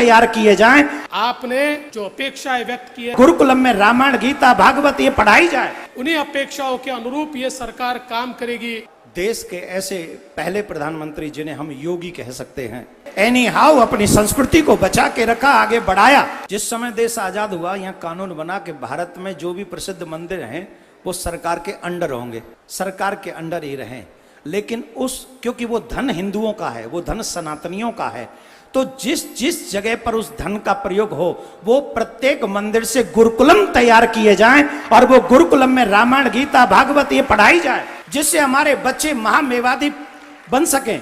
तैयार किए जाएं। आपने जो अपेक्षाएं व्यक्त की है, गुरुकुलम में रामायण, गीता, भागवत ये पढ़ाई जाए। उन्हीं अपेक्षाओं के अनुरूप ये सरकार काम करेगी। देश के ऐसे पहले प्रधानमंत्री जिन्हें हम योगी कह सकते हैं, एनी हाउ अपनी संस्कृति को बचा के रखा, आगे बढ़ाया। जिस समय देश आजाद हुआ, यहाँ कानून बना के भारत में जो भी प्रसिद्ध मंदिर हैं वो सरकार के अंडर होंगे, सरकार के अंडर ही रहें। लेकिन क्योंकि वो धन हिंदुओं का है, वो धन सनातनियों का है, तो जिस जगह पर उस धन का प्रयोग हो, वो प्रत्येक मंदिर से गुरुकुलम तैयार किए जाएं और वो गुरुकुलम में रामायण, गीता, भागवत ये पढ़ाई जाए, जिससे हमारे बच्चे महामेवादी बन सकें,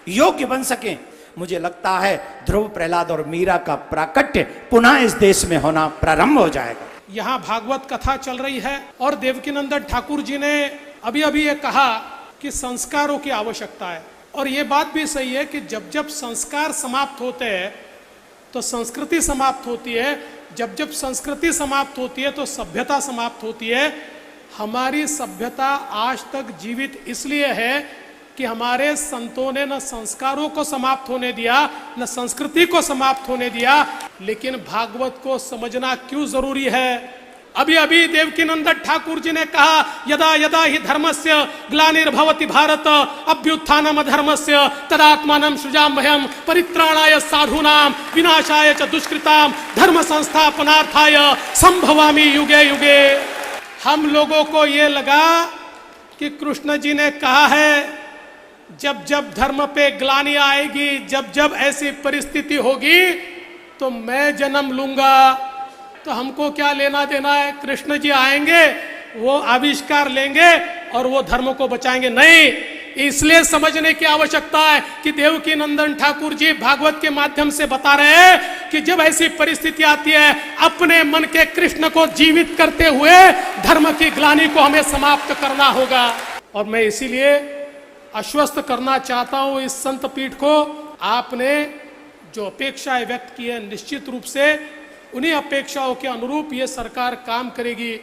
योग्य बन सकें। मुझे लगता है ध्रुव, प्रहलाद और मीरा का प्राकट्य पुनः इस देश में होना प्रारंभ हो जाएगा। यहाँ भागवत कथा चल रही है और देवकीनंदन ठाकुर जी ने अभी अभी ये कहा कि संस्कारों की आवश्यकता है, और ये बात भी सही है कि जब जब संस्कार समाप्त होते हैं तो संस्कृति समाप्त होती है, जब जब संस्कृति समाप्त होती है तो सभ्यता समाप्त होती है। हमारी सभ्यता आज तक जीवित इसलिए है कि हमारे संतों ने न संस्कारों को समाप्त होने दिया, न संस्कृति को समाप्त होने दिया। लेकिन भागवत को समझना क्यों जरूरी है? अभी अभी देवकीनंदन ठाकुर जी ने कहा, यदा यदा ही धर्मस्य ग्लानिर्भवति भारत अभ्युत्थानम अधर्मस्य तदात्मानं सृजाम्यहम् परित्राणाय साधूनां विनाशाय च दुष्कृतां धर्म संस्थापनार्थाय संभवामि युगे युगे। हम लोगों को ये लगा कि कृष्ण जी ने कहा है जब जब धर्म पे ग्लानि आएगी, जब जब ऐसी परिस्थिति होगी तो मैं जन्म लूंगा, तो हमको क्या लेना देना है? कृष्ण जी आएंगे, वो आविष्कार लेंगे और वो धर्म को बचाएंगे। नहीं, इसलिए समझने की आवश्यकता है कि देवकीनंदन ठाकुर जी भागवत के माध्यम से बता रहे हैं कि जब ऐसी परिस्थिति आती है, अपने मन के कृष्ण को जीवित करते हुए धर्म की ग्लानि को हमें समाप्त करना होगा। और मैं इसीलिए आश्वस्त करना चाहता हूं इस संत पीठ को, आपने जो अपेक्षाएं व्यक्त की है, निश्चित रूप से उन्हीं अपेक्षाओं के अनुरूप ये सरकार काम करेगी।